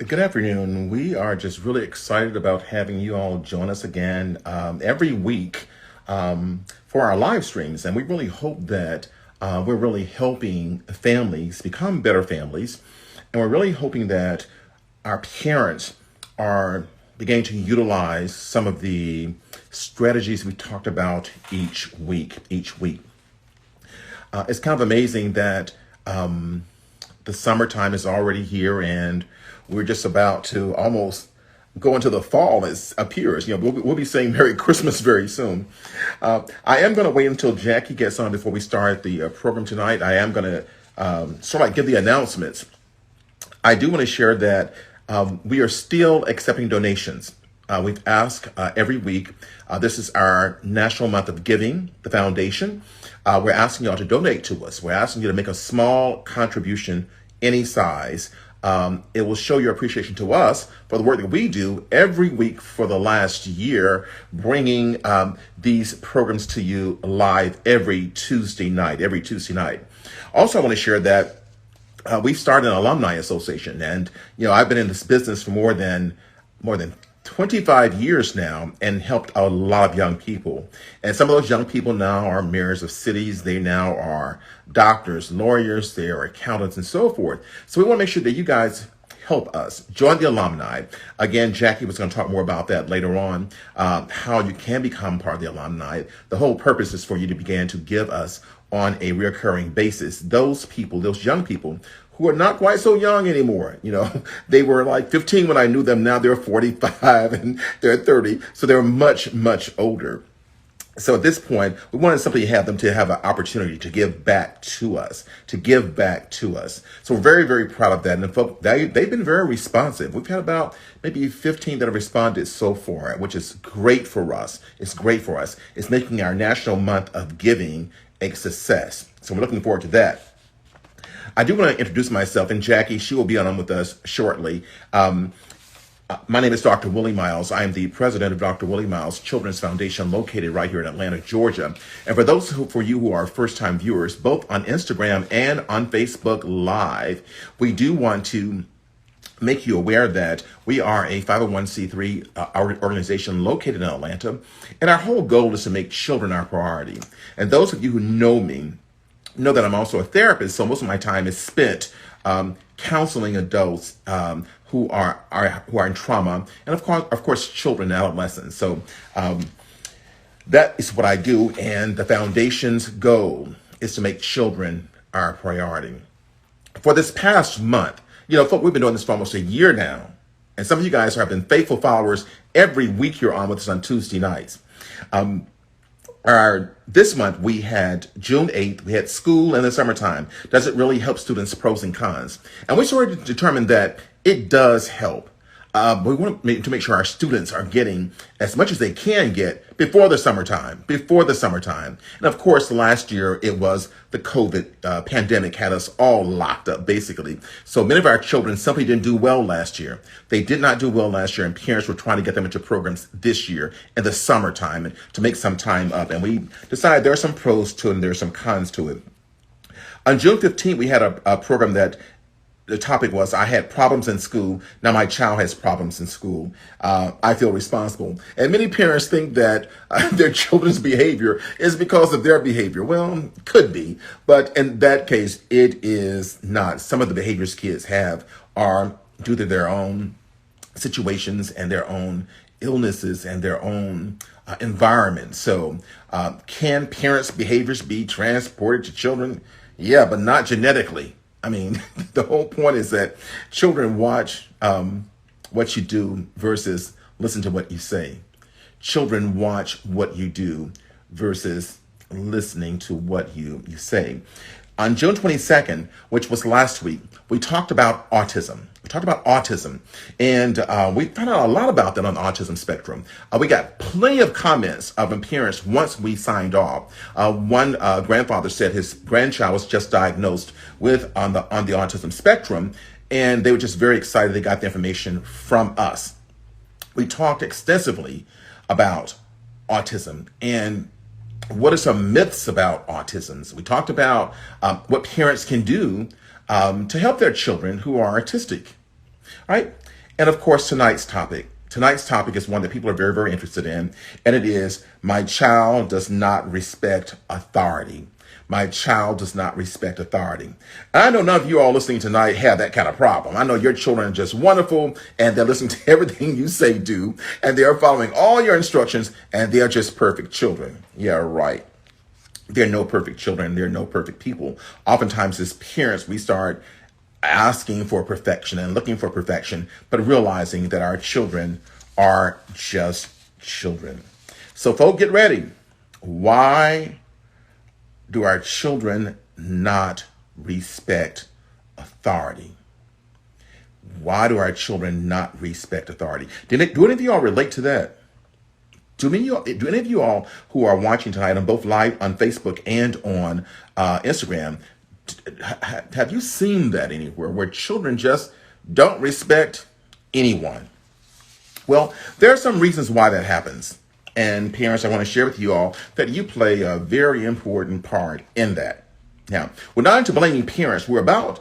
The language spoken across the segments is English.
Good afternoon. We are just really excited about having you all join us again every week for our live streams. And we really hope that we're really helping families become better families. And we're really hoping that our parents are beginning to utilize some of the strategies we talked about each week. It's kind of amazing that the summertime is already here and we're just about to almost go into the fall as appears. We'll be saying Merry Christmas very soon. I am going to wait until Jackie gets on before we start the program tonight. I am going to sort of like give the announcements. I do want to share that we are still accepting donations. We've asked every week. This is our National Month of Giving, the foundation. We're asking y'all to donate to us. We're asking you to make a small contribution, any size. It will show your appreciation to us for the work that we do every week for the last year, bringing these programs to you live every Tuesday night. Also, I want to share that we've started an alumni association, and I've been in this business for more than 25 years now and helped a lot of young people. And some of those young people now are mayors of cities. They now are doctors, lawyers, they are accountants and so forth. So we want to make sure that you guys help us join the alumni. Again, Jackie was going to talk more about that later on, how you can become part of the alumni. The whole purpose is for you to begin to give us on a recurring basis. Those people, those young people who are not quite so young anymore. They were like 15 when I knew them. Now they're 45 and they're 30. So they're much, much older. So at this point, we wanted simply have them to have an opportunity to give back to us, So we're very, very proud of that. And folks, they've been very responsive. We've had about maybe 15 that have responded so far, which is great for us. It's making our National Month of Giving a success. So we're looking forward to that. I do want to introduce myself, and Jackie, she will be on with us shortly. My name is Dr. Willie Miles. I am the president of Dr. Willie Miles Children's Foundation, located right here in Atlanta, Georgia. And for you who are first-time viewers, both on Instagram and on Facebook Live, we do want to make you aware that we are a 501c3 organization located in Atlanta, and our whole goal is to make children our priority. And those of you who know me know that I'm also a therapist, so most of my time is spent counseling adults who are in trauma, and of course, children and adolescents. So that is what I do, and the foundation's goal is to make children our priority. For this past month, folks, we've been doing this for almost a year now, and some of you guys have been faithful followers. Every week you're on with us on Tuesday nights. This month we had June 8th, we had school in the summertime. Does it really help students? Pros and cons. And we sort of determined that it does help. We want to make sure our students are getting as much as they can get before the summertime. And of course, last year it was the COVID pandemic had us all locked up, basically. So many of our children simply didn't do well last year. They did not do well last year, and parents were trying to get them into programs this year in the summertime and to make some time up. And we decided there are some pros to it and there are some cons to it. On June 15th, we had a program that the topic was, I had problems in school. Now my child has problems in school. I feel responsible. And many parents think that their children's behavior is because of their behavior. Well, could be. But in that case, it is not. Some of the behaviors kids have are due to their own situations and their own illnesses and their own environment. So can parents' behaviors be transported to children? Yeah, but not genetically. I mean, the whole point is that children watch what you do versus listen to what you say. Children watch what you do versus listening to what you say. On June 22nd, which was last week, we talked about autism. And we found out a lot about that on the autism spectrum. We got plenty of comments from parents once we signed off. One grandfather said his grandchild was just diagnosed with on the autism spectrum, and they were just very excited they got the information from us. We talked extensively about autism and what are some myths about autism. We talked about what parents can do to help their children who are autistic. Right? And of course, tonight's topic. Tonight's topic is one that people are very, very interested in, and it is my child does not respect authority. My child does not respect authority. I know none of you all listening tonight have that kind of problem. I know your children are just wonderful and they're listening to everything you say do, and they're following all your instructions, and they're just perfect children. Yeah, right. There are no perfect children. There are no perfect people. Oftentimes, as parents, we start asking for perfection and looking for perfection, but realizing that our children are just children. So, folks, get ready. Why do our children not respect authority? Why do our children not respect authority? Do any of you all relate to that? Do any of you all who are watching tonight on both live on Facebook and on Instagram, have you seen that anywhere where children just don't respect anyone? Well, there are some reasons why that happens. And parents, I want to share with you all that you play a very important part in that. Now, we're not into blaming parents. We're about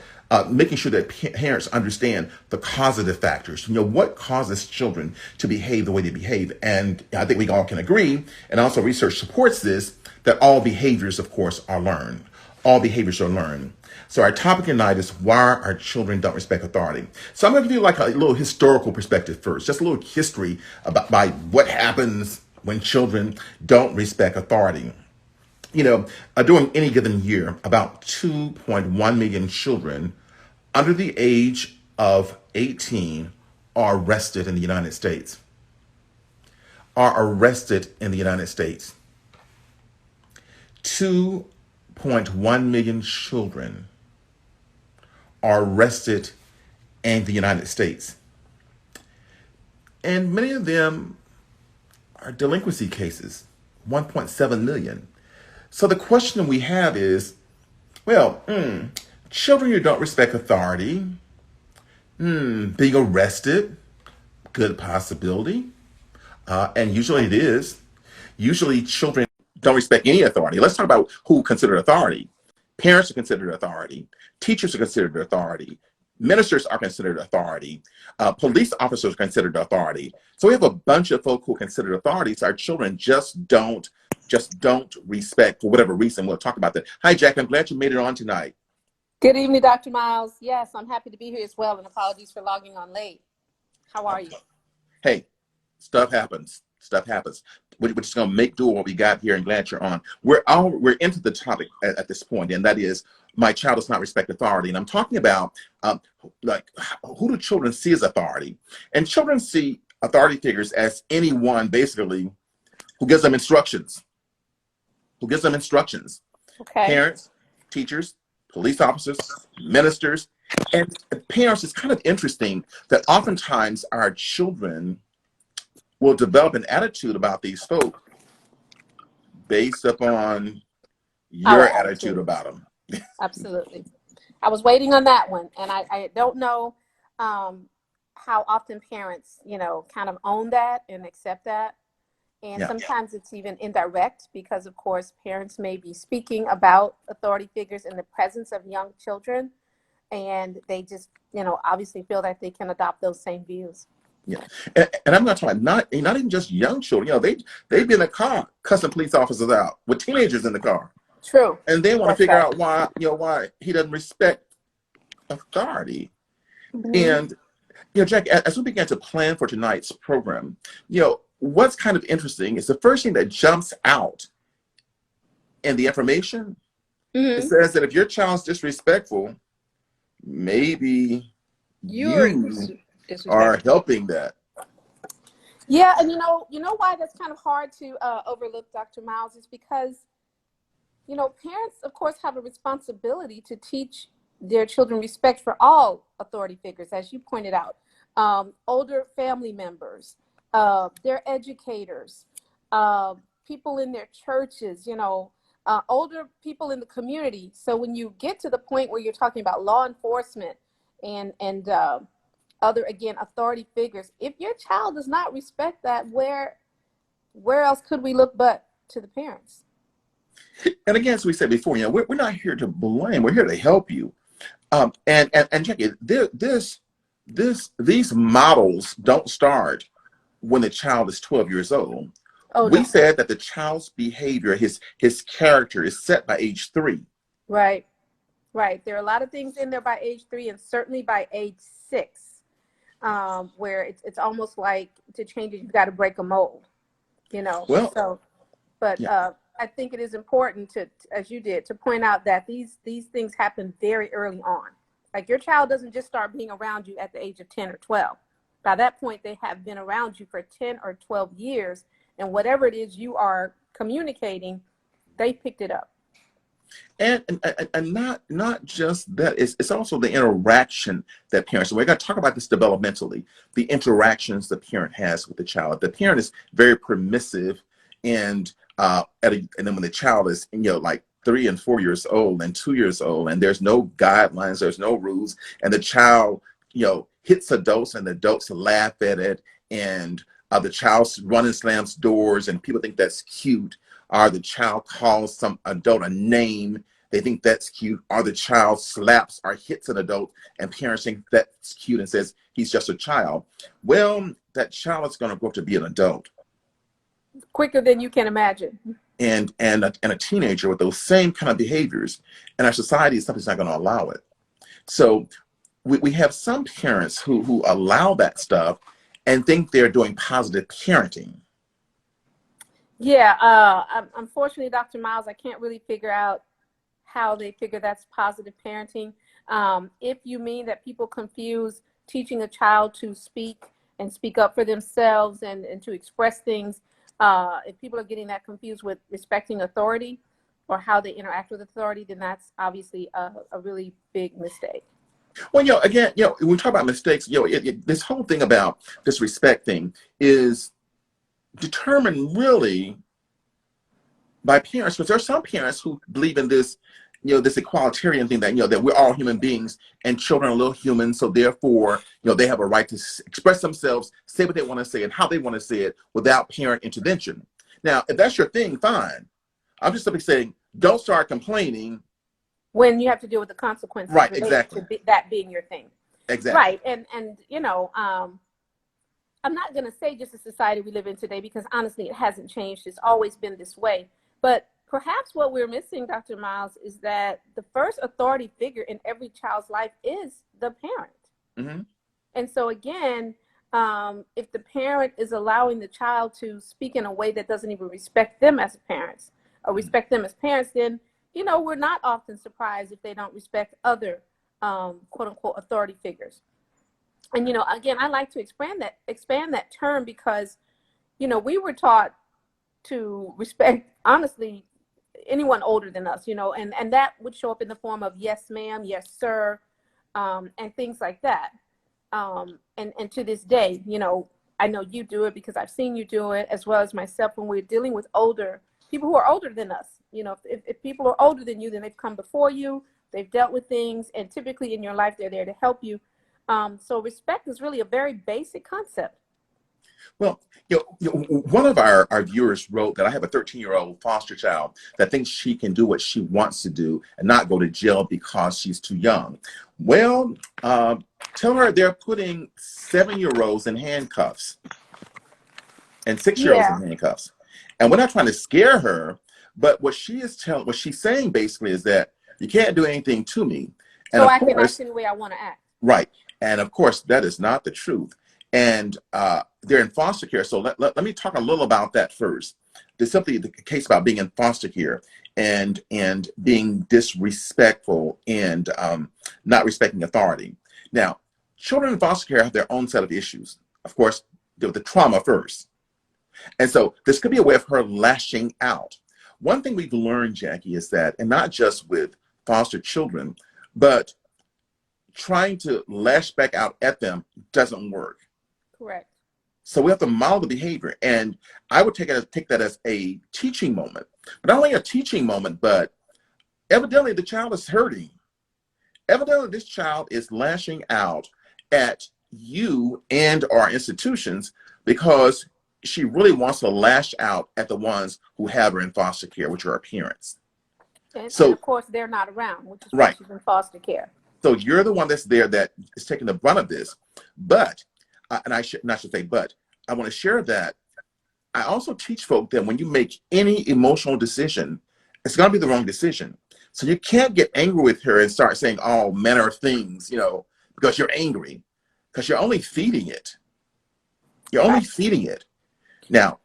making sure that parents understand the causative factors. What causes children to behave the way they behave. And I think we all can agree, and also research supports this, that all behaviors, of course, are learned. All behaviors are learned. So our topic tonight is why our children don't respect authority. So I'm going to give you like a little historical perspective first, just a little history about by what happens when children don't respect authority. During any given year, about 2.1 million children under the age of 18 are arrested in the United States. Are arrested in the United States. 2.1 million children are arrested in the United States. And many of them are delinquency cases, 1.7 million. So the question we have is, well, children who don't respect authority, being arrested, good possibility. And usually it is. Usually children don't respect any authority. Let's talk about who considered authority. Parents are considered authority. Teachers are considered authority. Ministers are considered authority. Police officers are considered authority. So we have a bunch of folk who are considered authorities. Our children just don't respect for whatever reason. We'll talk about that. Hi, Jack. I'm glad you made it on tonight. Good evening, Dr. Miles. Yes, I'm happy to be here as well, and apologies for logging on late. How are you? Hey, stuff happens. Stuff happens. We're just gonna make do with what we got here, and glad you're on. We're into the topic at this point, and that is my child does not respect authority. And I'm talking about like who do children see as authority? And children see authority figures as anyone basically who gives them instructions. Who gives them instructions? Okay. Parents, teachers, police officers, ministers, and parents. It's kind of interesting that oftentimes our children will develop an attitude about these folk based upon your attitude about them. Absolutely. I was waiting on that one, and I don't know how often parents, kind of own that and accept that. And sometimes it's even indirect because, of course, parents may be speaking about authority figures in the presence of young children, and they just, obviously feel that they can adopt those same views. Yeah, and I'm not talking not even just young children. They've been in the car cussing police officers out with teenagers in the car. True. And they want to figure out why he doesn't respect authority. Mm-hmm. And Jack, as we began to plan for tonight's program, what's kind of interesting is the first thing that jumps out in the information. Mm-hmm. It says that if your child's disrespectful, maybe you are helping that. Yeah, and you know why that's kind of hard to overlook, Dr. Miles, is because parents, of course, have a responsibility to teach their children respect for all authority figures, as you pointed out. Older family members, their educators, people in their churches, older people in the community. So when you get to the point where you're talking about law enforcement and other, again, authority figures, if your child does not respect that, where else could we look but to the parents? And again, as we said before, we're not here to blame. We're here to help you. And Jackie, this these models don't start when the child is 12 years old. Oh We no. said that the child's behavior, his character is set by age 3. Right. Right. There are a lot of things in there by age 3 and certainly by age 6, where it's almost like to change it, you've got to break a mold, you know. Well, So, but yeah. I think it is important to, as you did, to point out that these things happen very early on. Like your child doesn't just start being around you at the age of 10 or 12. By that point, they have been around you for 10 or 12 years, and whatever it is you are communicating, they picked it up. And not just that, it's also the interaction that parents, we're going to talk about this developmentally, the interactions the parent has with the child. If the parent is very permissive and and then when the child is, like 3 and 4 years old and 2 years old, and there's no guidelines, there's no rules, and the child, hits adults and the adults laugh at it, and the child running slams doors and people think that's cute, or the child calls some adult a name, they think that's cute, or the child slaps or hits an adult and parents think that's cute and says he's just a child. Well, that child is going to grow up to be an adult Quicker than you can imagine. and a teenager with those same kind of behaviors, and our society is something's not going to allow it. So we have some parents who allow that stuff and think they're doing positive parenting. Yeah, unfortunately, Dr. Miles, I can't really figure out how they figure that's positive parenting. If you mean that people confuse teaching a child to speak and speak up for themselves and to express things, if people are getting that confused with respecting authority or how they interact with authority, then that's obviously a really big mistake. Well, again, when we talk about mistakes, this whole thing about this respect thing is determined really by parents, because there are some parents who believe in this, this equalitarian thing that, that we're all human beings and children are little humans. So therefore, they have a right to express themselves, say what they want to say and how they want to say it without parent intervention. Now, if that's your thing, fine. I'm just simply saying, don't start complaining when you have to deal with the consequences, right, related exactly. to that being your thing. Exactly. Right. And I'm not going to say just the society we live in today, because honestly, it hasn't changed. It's always been this way. But perhaps what we're missing, Dr. Miles, is that the first authority figure in every child's life is the parent. Mm-hmm. And so again, if the parent is allowing the child to speak in a way that doesn't even respect them as parents or respect them as parents, then, we're not often surprised if they don't respect other quote unquote authority figures. And, again, I like to expand that term because, we were taught to respect, honestly, anyone older than us, and that would show up in the form of yes, ma'am, yes, sir, and things like that. And to this day, I know you do it because I've seen you do it, as well as myself, when we're dealing with people who are older than us. If people are older than you, then they've come before you, they've dealt with things, and typically in your life, they're there to help you. So respect is really a very basic concept. Well, one of our viewers wrote that I have a 13-year-old foster child that thinks she can do what she wants to do and not go to jail because she's too young. Well, tell her they're putting 7-year-olds in handcuffs and 6-year-olds in handcuffs. And we're not trying to scare her, but what she's saying basically is that you can't do anything to me. And so I can act in the way I want to act. Right. And of course, that is not the truth. And they're in foster care. So let me talk a little about that first. There's simply the case about being in foster care and being disrespectful and not respecting authority. Now, children in foster care have their own set of issues. Of course, the trauma first. And so this could be a way of her lashing out. One thing we've learned, Jackie, is that, and not just with foster children, but trying to lash back out at them doesn't work. Correct. So we have to model the behavior. And I would take that as a teaching moment. But not only a teaching moment, but evidently the child is hurting. Evidently this child is lashing out at you and our institutions because she really wants to lash out at the ones who have her in foster care, which are her parents. And so of course they're not around, which is why right. she's in foster care. So you're the one that's there that is taking the brunt of this. But, and I should not should say, but I want to share that I also teach folk that when you make any emotional decision, it's going to be the wrong decision. So you can't get angry with her and start saying all manner of things, because you're angry, because you're only feeding it. You're only feeding it. Now,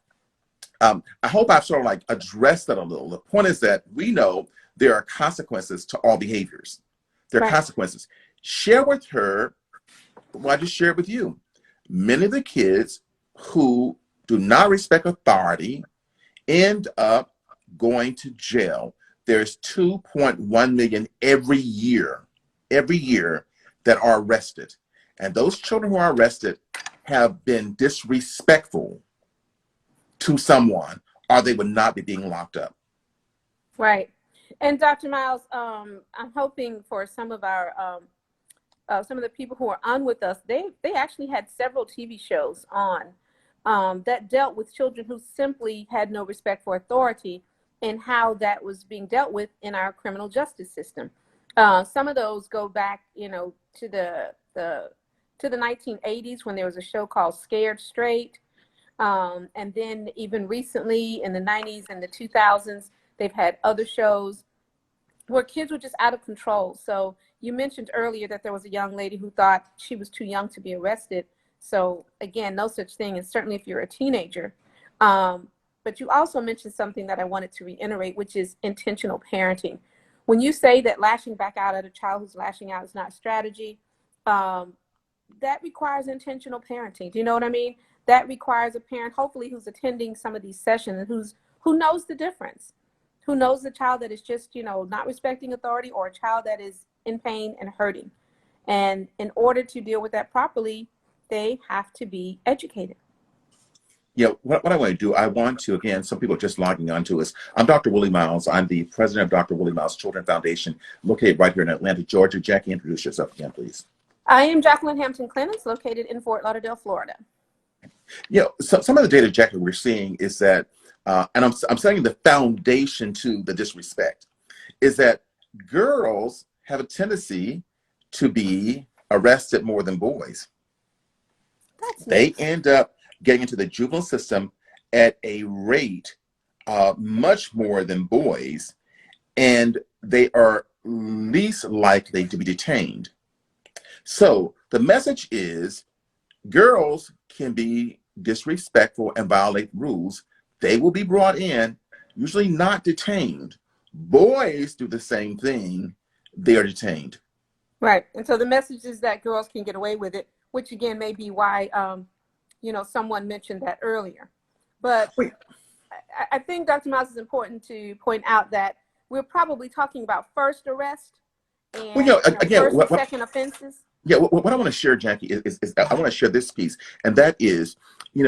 I hope I've sort of like addressed that a little. The point is that we know there are consequences to all behaviors. There are consequences. Share with her what I just shared with you. Many of the kids who do not respect authority end up going to jail. There's 2.1 million every year that are arrested. And those children who are arrested have been disrespectful to someone, or they would not be being locked up. Right. And Dr. Miles, I'm hoping for some of our some of the people who are on with us, they actually had several TV shows on that dealt with children who simply had no respect for authority and how that was being dealt with in our criminal justice system. Some of those go back, to the 1980s when there was a show called Scared Straight. And then even recently in the 90s and the 2000s, they've had other shows where kids were just out of control. So you mentioned earlier that there was a young lady who thought she was too young to be arrested. So again, no such thing, and certainly if you're a teenager. But you also mentioned something that I wanted to reiterate, which is intentional parenting. When you say that lashing back out at a child who's lashing out is not strategy, that requires intentional parenting. Do you know what I mean? That requires a parent, hopefully, who's attending some of these sessions and who knows the difference, who knows the child that is just, not respecting authority, or a child that is in pain and hurting. And in order to deal with that properly, they have to be educated. What I want to do, I want to, again, some people are just logging on to us. I'm Dr. Willie Miles. I'm the president of Dr. Willie Miles Children Foundation, located right here in Atlanta, Georgia. Jackie, introduce yourself again, please. I am Jacqueline Hampton Clemens, located in Fort Lauderdale, Florida. Some of the data, Jackie, we're seeing is that, and I'm saying the foundation to the disrespect, is that girls have a tendency to be arrested more than boys. They end up getting into the juvenile system at a rate much more than boys, and they are least likely to be detained. So the message is girls can be disrespectful and violate rules. They will be brought in, usually not detained. Boys do the same thing. They are detained. Right. And so the message is that girls can get away with it, which again may be why someone mentioned that earlier. But I think, Dr. Miles, it's important to point out that we're probably talking about first arrest and first and second offenses. What I want to share, Jackie, is I want to share this piece, and that is, and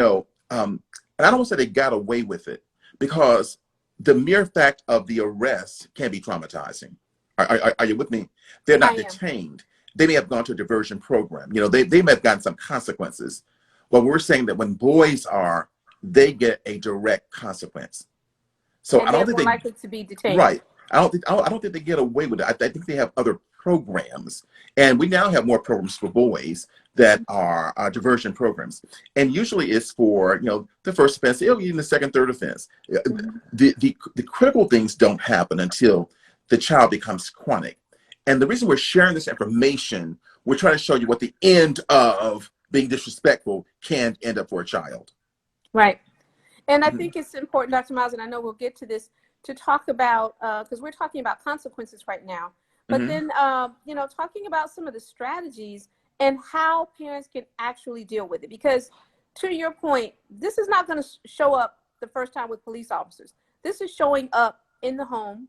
I don't want to say they got away with it, because the mere fact of the arrest can be traumatizing. Are you with me? They're not detained. They may have gone to a diversion program. They may have gotten some consequences. But we're saying that when boys they get a direct consequence. So and I don't think they're likely to be detained. Right. I don't think they get away with it. I think they have other programs, and we now have more programs for boys that are diversion programs, and usually it's for the first offense, even the second, third offense. The critical things don't happen until the child becomes chronic. And the reason we're sharing this information, we're trying to show you what the end of being disrespectful can end up for a child. Right. And I think it's important, Dr. Miles, and I know we'll get to this, to talk about, because we're talking about consequences right now, but then, talking about some of the strategies and how parents can actually deal with it. Because to your point, this is not going to show up the first time with police officers. This is showing up in the home,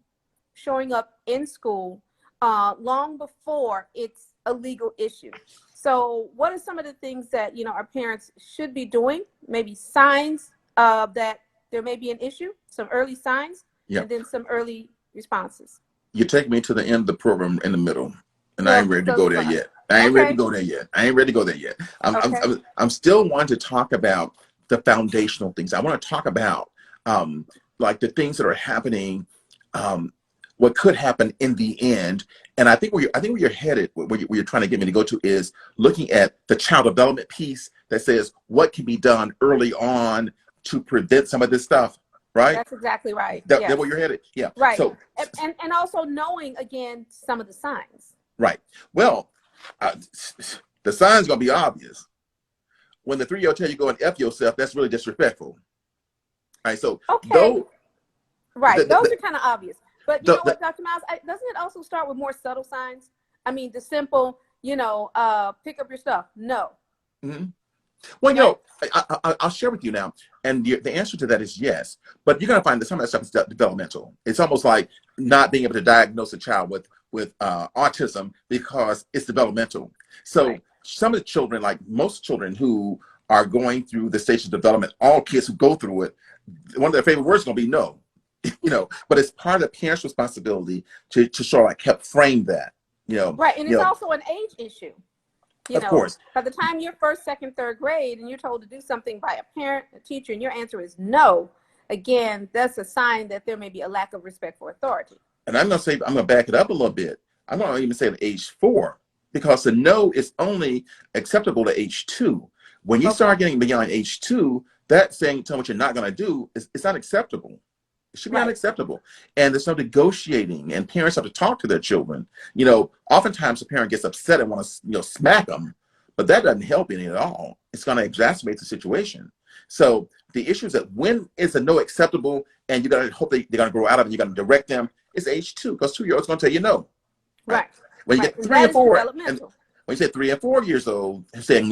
showing up in school, long before it's a legal issue. So what are some of the things that, our parents should be doing? Maybe signs that there may be an issue, some early signs, and then some early responses. You take me to the end of the program in the middle, and I ain't ready to go there yet. I ain't ready to go there yet. I'm still wanting to talk about the foundational things. I want to talk about like the things that are happening, what could happen in the end, And I think where you're headed, where you're trying to get me to go to, is looking at the child development piece that says what can be done early on to prevent some of this stuff, right? That's exactly right. That Yes. where you're headed? Yeah. Right. So, And also knowing, again, some of the signs. right. Well, uh, the sign's gonna be obvious. When the 3-year-old tell you go and F yourself, that's really disrespectful. All right. So, Okay. though, Right. Those the, are kind of obvious. But you know what, Dr. Miles, doesn't it also start with more subtle signs? I mean, the simple, pick up your stuff. No. mhm. Well, Right? I'll share with you now, and the answer to that is yes. But you're going to find that some of that stuff is developmental. It's almost like not being able to diagnose a child with autism because it's developmental. So Right. some of the children, like most children who are going through the stage of development, all kids who go through it, one of their favorite words is going to be no. But it's part of the parent's responsibility to sort of like help frame that. Right. And it's also an age issue. Of course. By the time you're first, second, third grade and you're told to do something by a parent, a teacher, and your answer is no, again, that's a sign that there may be a lack of respect for authority. And I'm going to back it up a little bit. I'm going to even say at age 4, because the no is only acceptable to age 2. When you start getting beyond age 2, that saying, tell what you're not going to do, it's not acceptable. It should be unacceptable. And there's no negotiating, and parents have to talk to their children. Oftentimes the parent gets upset and want to, smack them, but that doesn't help any at all. It's going to exacerbate the situation. So the issue is that when is a no acceptable, and you got to hope they're going to grow out of it, you're going to direct them, it's age 2, because 2-year-olds going to tell you no. Right. When you get 3 and 4, and when you say 3 and 4 years old, saying,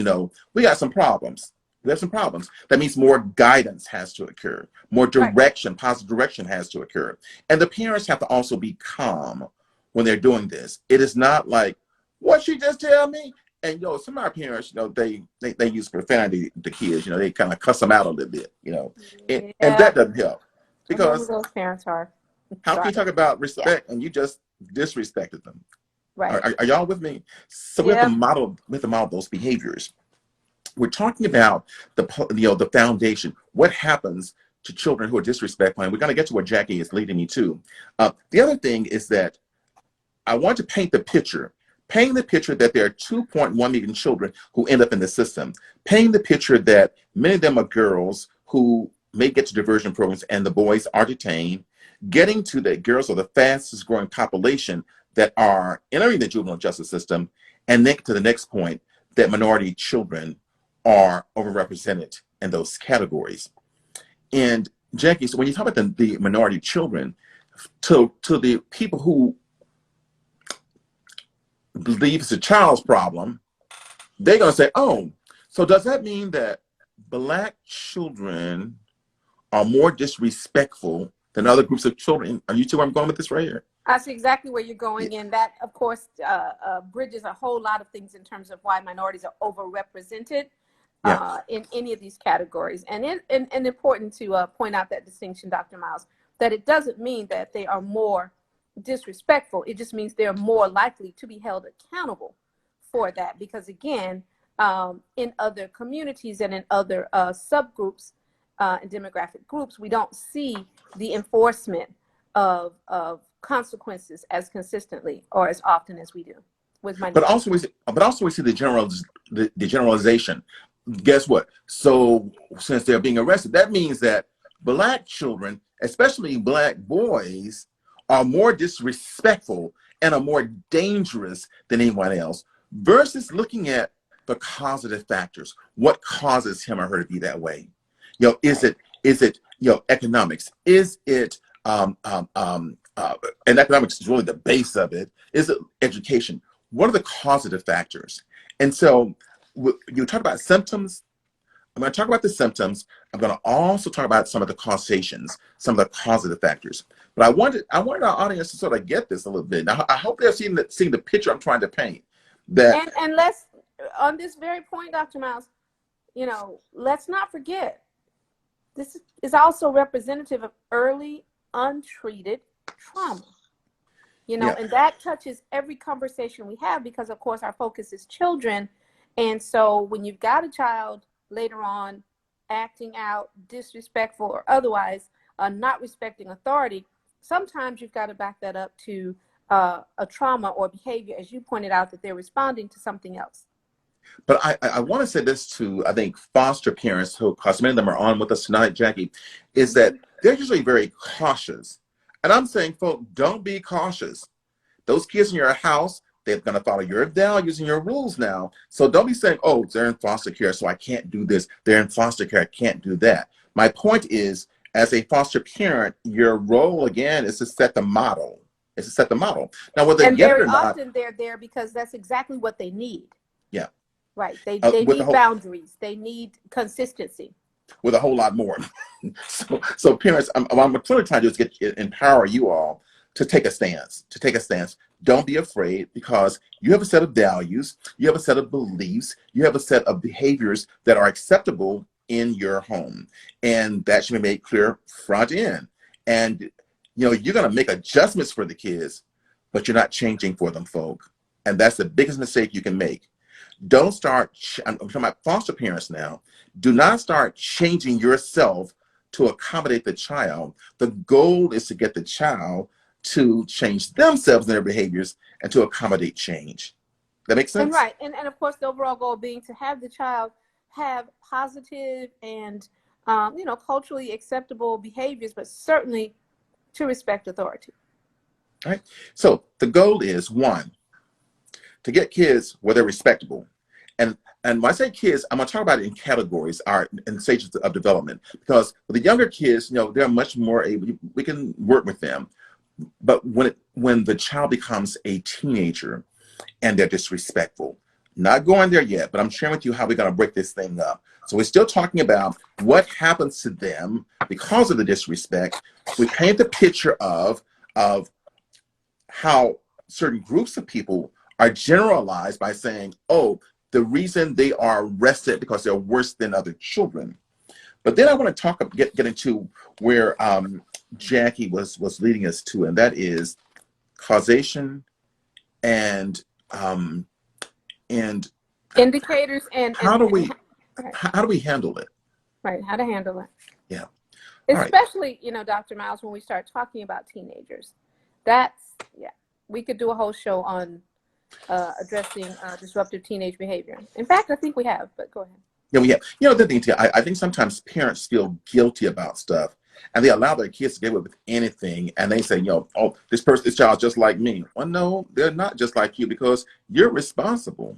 we got some problems. We have some problems. That means more guidance has to occur. More direction, positive direction has to occur. And the parents have to also be calm when they're doing this. It is not like, what she just tell me? And some of our parents, they use profanity to kids. They kind of cuss them out a little bit. And that doesn't help, because those parents are. How can you talk about respect and you just disrespected them? Right. Are y'all with me? So we have to model those behaviors. We're talking about the foundation. What happens to children who are disrespectful? And we're going to get to where Jackie is leading me to. The other thing is that I want to paint the picture that there are 2.1 million children who end up in the system. Painting the picture that many of them are girls who may get to diversion programs and the boys are detained. Getting to the girls are the fastest growing population that are entering the juvenile justice system. And then to the next point, that minority children are overrepresented in those categories. And Jackie, so when you talk about the minority children, to the people who believe it's a child's problem, they're going to say, oh, so does that mean that Black children are more disrespectful than other groups of children? Are you see where I'm going with this right here? I see exactly where you're going, and that, of course, bridges a whole lot of things in terms of why minorities are overrepresented in any of these categories. And important to point out that distinction, Dr. Miles, that it doesn't mean that they are more disrespectful. It just means they're more likely to be held accountable for that. Because again, in other communities and in other subgroups and demographic groups, we don't see the enforcement of consequences as consistently or as often as we do with minorities. But also we see the generalization. Guess what? So since they're being arrested, that means that Black children, especially Black boys, are more disrespectful and are more dangerous than anyone else, versus looking at the causative factors. What causes him or her to be that way? Is it economics? Is it and economics is really the base of it. Is it education? What are the causative factors? And so you talk about symptoms. I'm going to talk about the symptoms. I'm going to also talk about some of the causations, some of the causative factors. But I wanted our audience to sort of get this a little bit. Now, I hope they're seeing the picture I'm trying to paint. And let's, on this very point, Dr. Miles, let's not forget, this is also representative of early untreated trauma. And that touches every conversation we have, because of course our focus is children. And so when you've got a child later on acting out disrespectful or otherwise not respecting authority, sometimes you've got to back that up to a trauma or behavior, as you pointed out, that they're responding to something else. But I want to say this to, I think, foster parents who, because many of them are on with us tonight, Jackie, is that they're usually very cautious. And I'm saying, folks, don't be cautious. Those kids in your house, they're going to follow your values and your rules now. So don't be saying, oh, they're in foster care, so I can't do this. They're in foster care, I can't do that. My point is, as a foster parent, your role, again, is to set the model. It's to set the model. Now, whether they And get it very or not, often they're there because that's exactly what they need. yeah. Right. They With the need whole, boundaries. They need consistency. with a whole lot more. So parents, what I'm clearly trying to do is empower you all to take a stance, Don't be afraid, because you have a set of values, you have a set of beliefs, you have a set of behaviors that are acceptable in your home. And that should be made clear front end. And, you're going to make adjustments for the kids, but you're not changing for them, folk. And that's the biggest mistake you can make. Don't start, I'm talking about foster parents now, do not start changing yourself to accommodate the child. The goal is to get the child to change themselves and their behaviors and to accommodate change. That makes And sense? right. And of course, the overall goal being to have the child have positive and, culturally acceptable behaviors, but certainly to respect authority. All right. So the goal is, one, to get kids where they're respectable. And when I say kids, I'm going to talk about it in categories, in stages of development, because with the younger kids, they're much more able, we can work with them. But when the child becomes a teenager and they're disrespectful, not going there yet, but I'm sharing with you how we're going to break this thing up. So we're still talking about what happens to them because of the disrespect. We paint the picture of how certain groups of people are generalized by saying, oh, the reason they are arrested because they're worse than other children. But then I want to get into where Jackie was leading us to, and that is causation and Indicators and how do we right. how do we handle it? Right. How to handle it. Yeah. All right. Especially, Dr. Miles, when we start talking about teenagers. We could do a whole show on addressing disruptive teenage behavior. In fact, I think we have, but go ahead. Yeah, we have. The thing too, I think sometimes parents feel guilty about stuff, and they allow their kids to get away with anything, and they say, oh, this child's just like me. Well, no, they're not just like you, because you're responsible,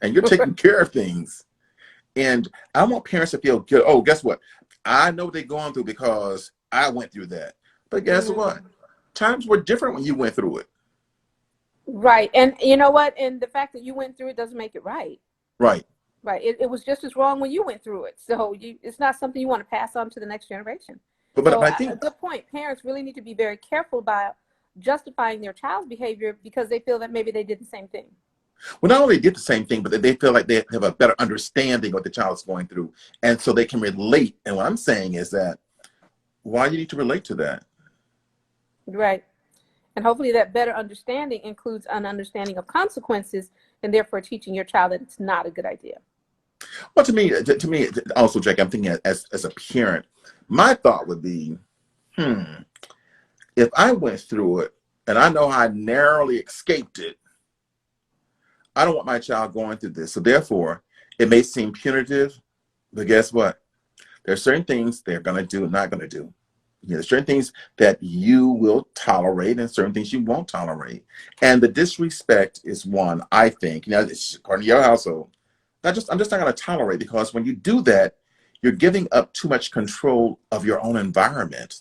and you're taking care of things. And I want parents to feel good. Oh, guess what? I know what they're going through because I went through that. But guess what? Times were different when you went through it. Right. And you know what? And the fact that you went through it doesn't make it right. Right. Right. It was just as wrong when you went through it. So it's not something you want to pass on to the next generation. But I think a good point. Parents really need to be very careful about justifying their child's behavior because they feel that maybe they did the same thing. Well, not only did the same thing, but they feel like they have a better understanding of what the child is going through. And so they can relate. And what I'm saying is that, why do you need to relate to that? Right. And hopefully that better understanding includes an understanding of consequences and therefore teaching your child that it's not a good idea. Well, to me also, Jack, I'm thinking as a parent, my thought would be, if I went through it and I know I narrowly escaped it, I don't want my child going through this. So therefore, it may seem punitive, but guess what? There are certain things they're going to do and not going to do. There's certain things that you will tolerate and certain things you won't tolerate. And the disrespect is one, I think, it's according to your household. I'm just not going to tolerate, because when you do that, you're giving up too much control of your own environment.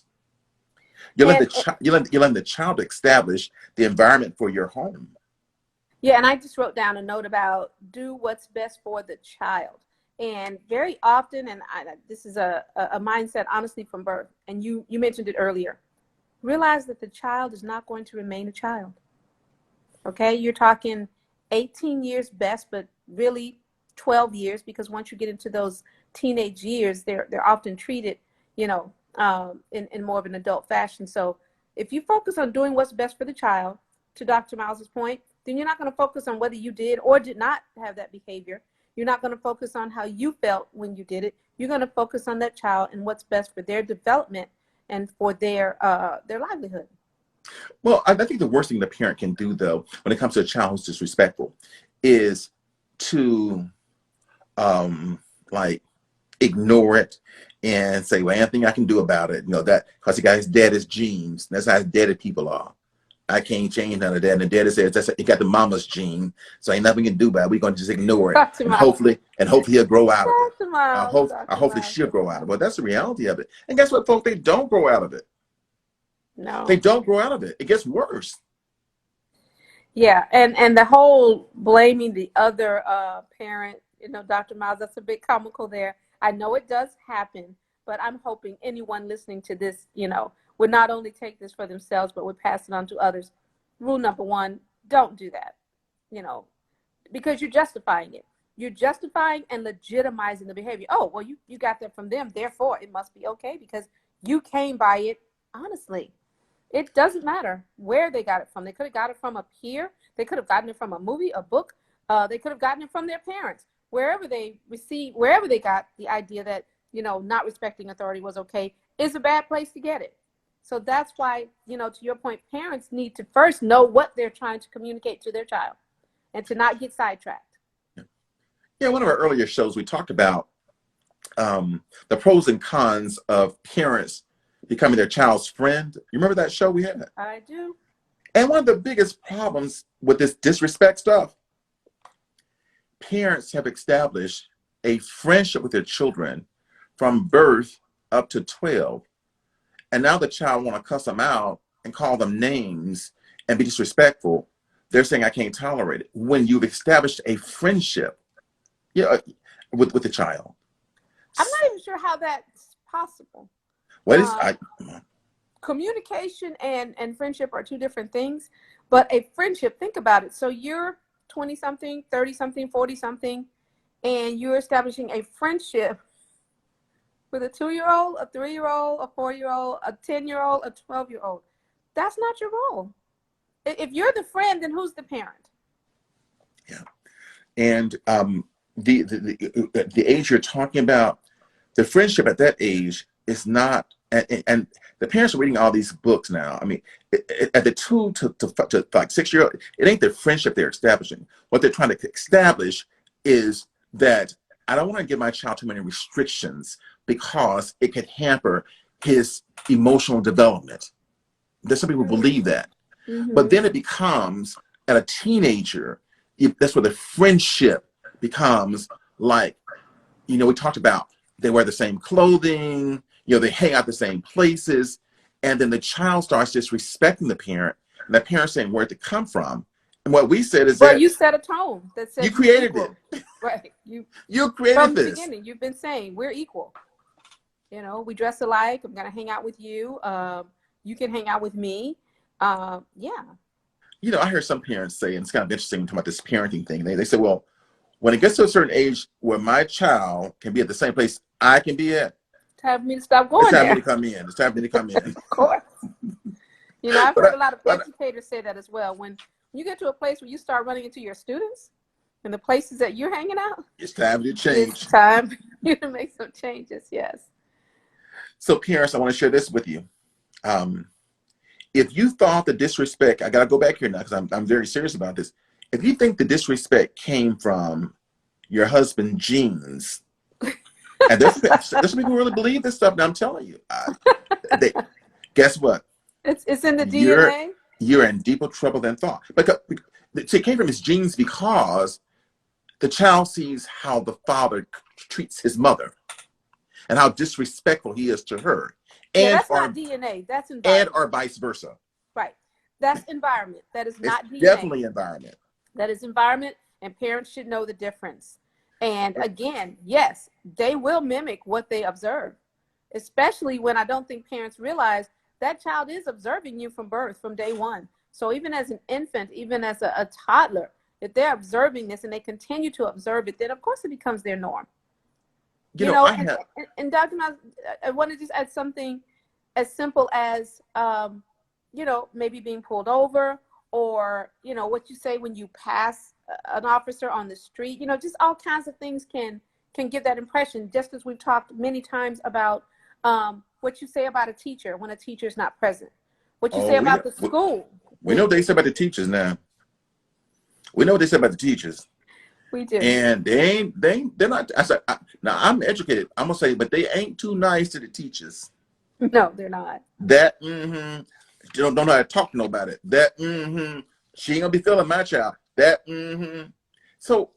You're letting the child establish the environment for your home. Yeah, and I just wrote down a note about do what's best for the child. And very often, and this is a mindset, honestly, from birth, and you mentioned it earlier, realize that the child is not going to remain a child. Okay, you're talking 18 years best, but really 12 years, because once you get into those teenage years, they're often treated, in more of an adult fashion. So if you focus on doing what's best for the child, to Dr. Miles's point, then you're not going to focus on whether you did or did not have that behavior. You're not going to focus on how you felt when you did it. You're going to focus on that child and what's best for their development and for their livelihood. Well, I think the worst thing the parent can do, though, when it comes to a child who's disrespectful, is to like ignore it and say, "Well, anything I can do about it," that because he got his daddy's genes. That's how his daddy people are. I can't change none of that. And the daddy says he got the mama's gene, so ain't nothing we can do about it. We're gonna just ignore it, Dr. Miles. and hopefully he'll grow out of it. Dr. Miles. Dr. Hopefully Miles. she'll grow out of it. But that's the reality of it. And guess what, folks? They don't grow out of it. No. They don't grow out of it. It gets worse. Yeah, and the whole blaming the other parent, Dr. Miles, that's a bit comical there. I know it does happen, but I'm hoping anyone listening to this, would not only take this for themselves, but would pass it on to others. Rule number one, don't do that, because you're justifying it. You're justifying and legitimizing the behavior. Oh, well, you got that from them, therefore it must be okay because you came by it honestly. It doesn't matter where they got it from. They could have got it from a peer. They could have gotten it from a movie, a book. They could have gotten it from their parents. Wherever they got the idea that, not respecting authority was okay is a bad place to get it. So that's why, to your point, parents need to first know what they're trying to communicate to their child and to not get sidetracked. Yeah, one of our earlier shows, we talked about the pros and cons of parents becoming their child's friend. You remember that show we had? I do. And one of the biggest problems with this disrespect stuff, parents have established a friendship with their children from birth up to 12. And now the child want to cuss them out and call them names and be disrespectful. They're saying, I can't tolerate it. When you've established a friendship with the child. I'm not even sure how that's possible. What is communication and friendship are two different things, but a friendship, think about it. So you're 20-something, 30-something, 40-something, and you're establishing a friendship with a 2-year-old, a 3-year-old, a 4-year-old, a 10-year-old, a 12-year-old. That's not your role. If you're the friend, then who's the parent? Yeah. And the age you're talking about, the friendship at that age is not, and the parents are reading all these books now. I mean, at the 2 to like 6-year-old, it ain't the friendship they're establishing. What they're trying to establish is that I don't want to give my child too many restrictions because it could hamper his emotional development. There's some people who believe that. Mm-hmm. But then it becomes, at a teenager, that's where the friendship becomes like, we talked about, they wear the same clothing, they hang out the same places, and then the child starts disrespecting the parent, and the parent saying where it come from. And what we said is that you set a tone that said you created it. Right. You created from this. The beginning, you've been saying we're equal. We dress alike. I'm gonna hang out with you. You can hang out with me. Yeah. I hear some parents say, and it's kind of interesting talking about this parenting thing. They say, well, when it gets to a certain age where my child can be at the same place I can be at, it's time for me to stop going there. It's time for me to come in. Of course. I've heard a lot of educators say that as well. When you get to a place where you start running into your students and the places that you're hanging out, it's time to change. It's time for you to make some changes, yes. So parents, I want to share this with you. If you thought the disrespect, I got to go back here now because I'm very serious about this. If you think the disrespect came from your husband's genes, and there's people who really believe this stuff, now I'm telling you, guess what? It's in the DNA. You're in deeper trouble than thought. Because it came from his genes because the child sees how the father treats his mother and how disrespectful he is to her. That's not DNA. That's environment. Or vice versa. Right. That's environment. That is not DNA. Definitely environment. That is environment, and parents should know the difference. And again, yes, they will mimic what they observe, especially when I don't think parents realize that child is observing you from birth, from day one. So even as an infant, even as a toddler, if they're observing this and they continue to observe it, then of course it becomes their norm. And Dr. Miles, I want to just add something as simple as, maybe being pulled over, or, what you say when you pass an officer on the street, just all kinds of things can give that impression, just as we've talked many times about what you say about a teacher when a teacher is not present. What you Oh, say about the school? we know what they say about the teachers now. We know what they say about the teachers. We do. And they're not. I said, now I'm educated. I'm gonna say, but they ain't too nice to the teachers. No, they're not. That don't know how to talk to nobody. That she ain't gonna be feeling my child. That So,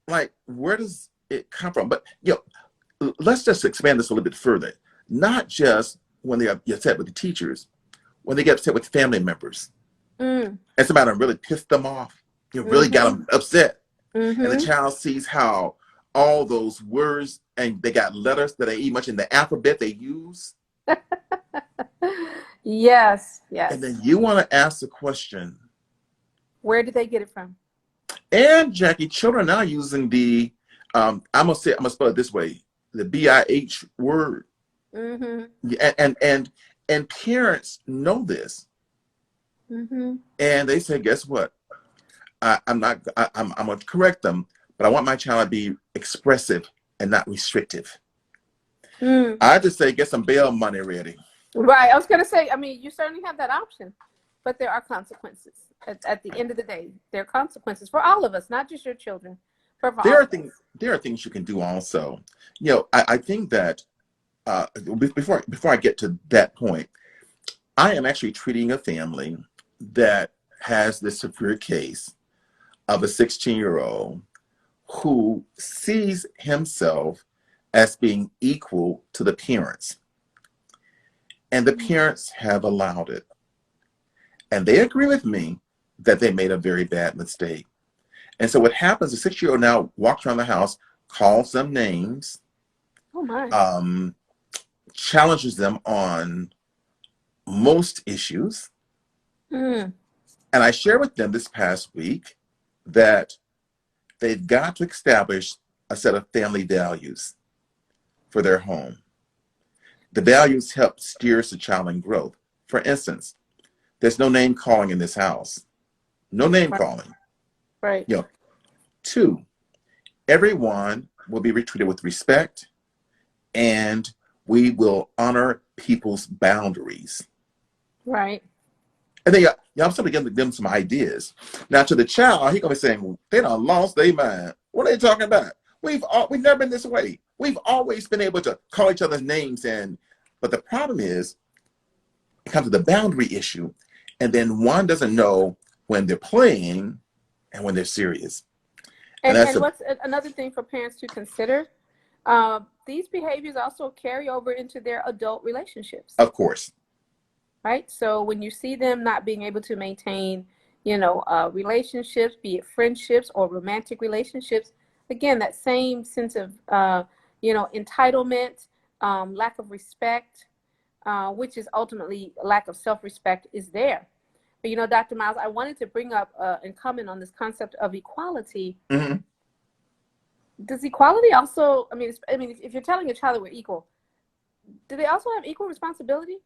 like, where does it come from? But let's just expand this a little bit further. Not just when they are upset with the teachers, when they get upset with family members, and somebody really pissed them off. You really got them upset. And the child sees how all those words, and they got letters that ain't much in the alphabet they use. Yes. And then you want to ask the question, where did they get it from? And Jackie, children are now using the I'm gonna spell it this way, the BIH word. And parents know this. And they say, guess what? I'm gonna correct them, but I want my child to be expressive and not restrictive. I just say, get some bail money ready. Right. I was gonna say, I mean, you certainly have that option, but there are consequences. At the end of the day, there are consequences for all of us, not just your children. But for there are things you can do also. I think that before I get to that point, I am actually treating a family that has this severe case of a 16-year-old who sees himself as being equal to the parents. And the parents have allowed it. And they agree with me that they made a very bad mistake. And so what happens, the 6-year-old now walks around the house, calls them names, challenges them on most issues. And I shared with them this past week that they've got to establish a set of family values for their home. The values help steer the child in growth. For instance, there's no name calling in this house. No name calling. Right. 2, everyone will be treated with respect, and we will honor people's boundaries. Right. And then I'm starting to give them some ideas. Now to the child, he's gonna be saying, they done lost their mind. What are they talking about? We've never been this way. We've always been able to call each other's names, but the problem is, it comes to the boundary issue, and then one doesn't know when they're playing and when they're serious. And what's another thing for parents to consider? These behaviors also carry over into their adult relationships. Of course. Right? So when you see them not being able to maintain, relationships, be it friendships or romantic relationships, again, that same sense of, entitlement, lack of respect, which is ultimately a lack of self-respect, is there. But, Dr. Miles, I wanted to bring up and comment on this concept of equality. Does equality also, if you're telling a child that we're equal, do they also have equal responsibility?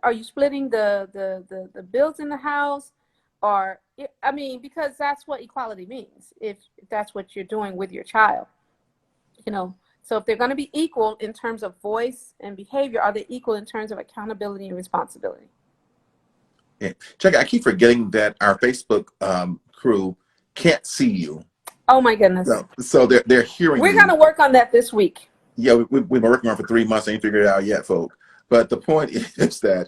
Are you splitting the bills in the house? Or, because that's what equality means, if that's what you're doing with your child. So if they're going to be equal in terms of voice and behavior, are they equal in terms of accountability and responsibility? Yeah. Check. I keep forgetting that our Facebook crew can't see you. Oh my goodness! So they're hearing. We're going to work on that this week. Yeah, we've been working on it for 3 months. Ain't figured it out yet, folk. But the point is that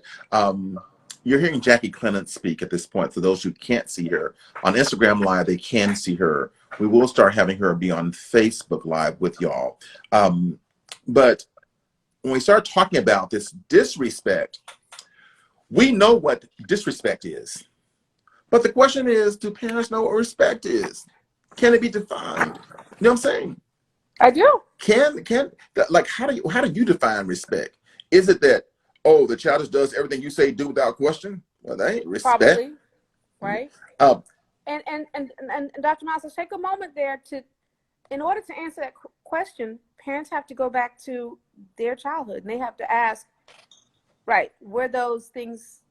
you're hearing Jackie Clement speak at this point. For those who can't see her on Instagram Live, they can see her. We will start having her be on Facebook Live with y'all. But when we start talking about this disrespect, we know what disrespect is. But the question is, do parents know what respect is? Can it be defined? You know what I'm saying? I do. How do you define respect? Is it that, the child just does everything you say do without question? Well, that ain't respect. Probably, right? And Dr. Miles, let's take a moment there in order to answer that question, parents have to go back to their childhood, and they have to ask, right, were those things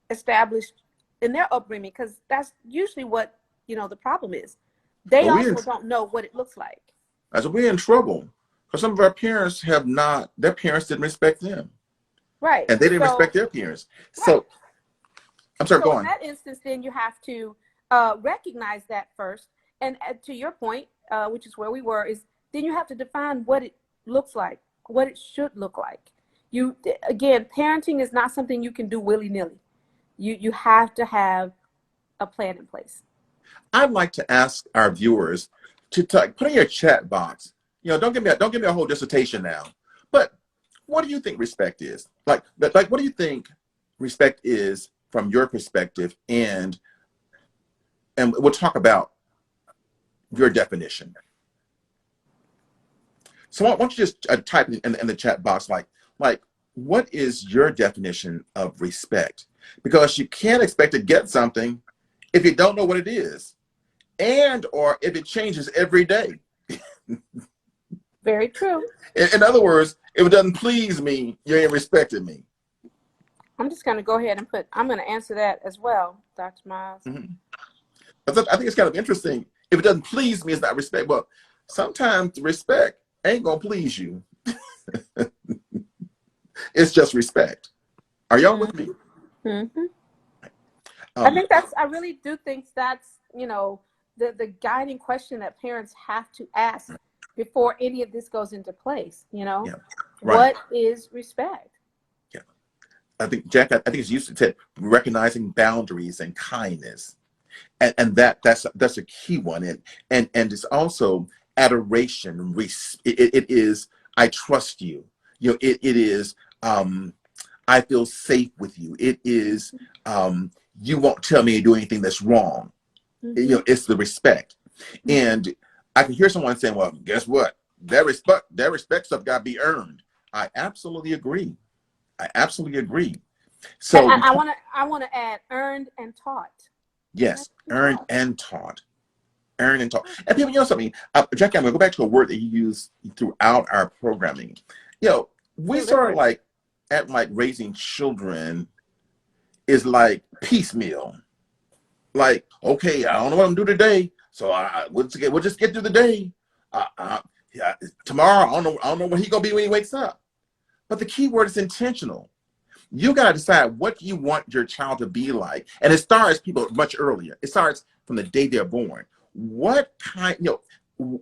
established in their upbringing? Because that's usually what, the problem is. They also don't know what it looks like. So we're in trouble because some of our parents their parents didn't respect them. Right. And they didn't respect their parents. Right. I'm sorry, go So in on. that instance, then you have to recognize that first. And to your point, which is where we were, is then you have to define what it looks like, what it should look like. You again, parenting is not something you can do willy-nilly. You have to have a plan in place. I'd like to ask our viewers to put in your chat box. Don't give me a whole dissertation now. But what do you think respect is? Like what do you think respect is from your perspective? And we'll talk about your definition. So why don't you just type in the chat box, like what is your definition of respect? Because you can't expect to get something if you don't know what it is, and or if it changes every day. Very true. In other words, if it doesn't please me, you ain't respecting me. I'm just going to go ahead and I'm going to answer that as well, Dr. Miles. Mm-hmm. I think it's kind of interesting. If it doesn't please me, it's not respect. But sometimes respect ain't gonna please you. It's just respect. Are y'all with me? Mm-hmm. I really do think that's, the guiding question that parents have to ask before any of this goes into place. Yeah, right. What is respect? Yeah, I think Jack. I think it's used to say recognizing boundaries and kindness, and that's a key one. And it's also adoration. It is I trust you. It is I feel safe with you. It is you won't tell me to do anything that's wrong. Mm-hmm. It's the respect. And I can hear someone saying, well, guess what? That respect stuff got to be earned. I absolutely agree. So I want to add earned and taught. yes, earned and taught. And people, something, Jackie, I'm going to go back to a word that you use throughout our programming. We sort of like raising children is like piecemeal. Like, okay, I don't know what I'm doing today, so we'll just get through the day. Yeah, tomorrow, I don't know what he's gonna be when he wakes up. But the key word is intentional. You gotta decide what you want your child to be like, and it starts people much earlier. It starts from the day they're born. What do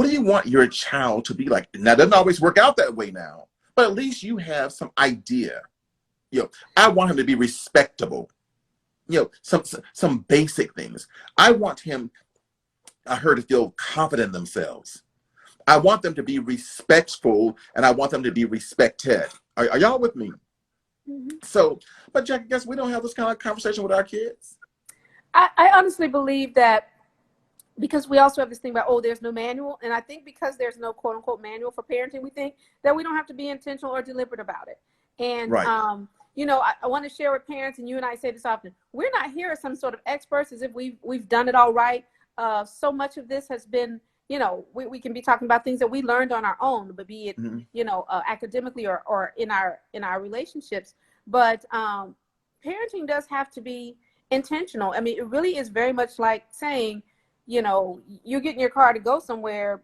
you want your child to be like? Now, it doesn't always work out that way now, but at least you have some idea. I want him to be respectable. Some basic things. I want her to feel confident in themselves. I want them to be respectful, and I want them to be respected. Are y'all with me? Mm-hmm. So, but Jack, I guess we don't have this kind of conversation with our kids. I honestly believe that because we also have this thing about, there's no manual. And I think because there's no quote unquote manual for parenting, we think that we don't have to be intentional or deliberate about it. And, right. I want to share with parents, and you and I say this often, we're not here as some sort of experts as if we've done it all right. So much of this has been, we can be talking about things that we learned on our own, but be it, academically or in our relationships. But parenting does have to be intentional. I mean, it really is very much like saying, you get in your car to go somewhere.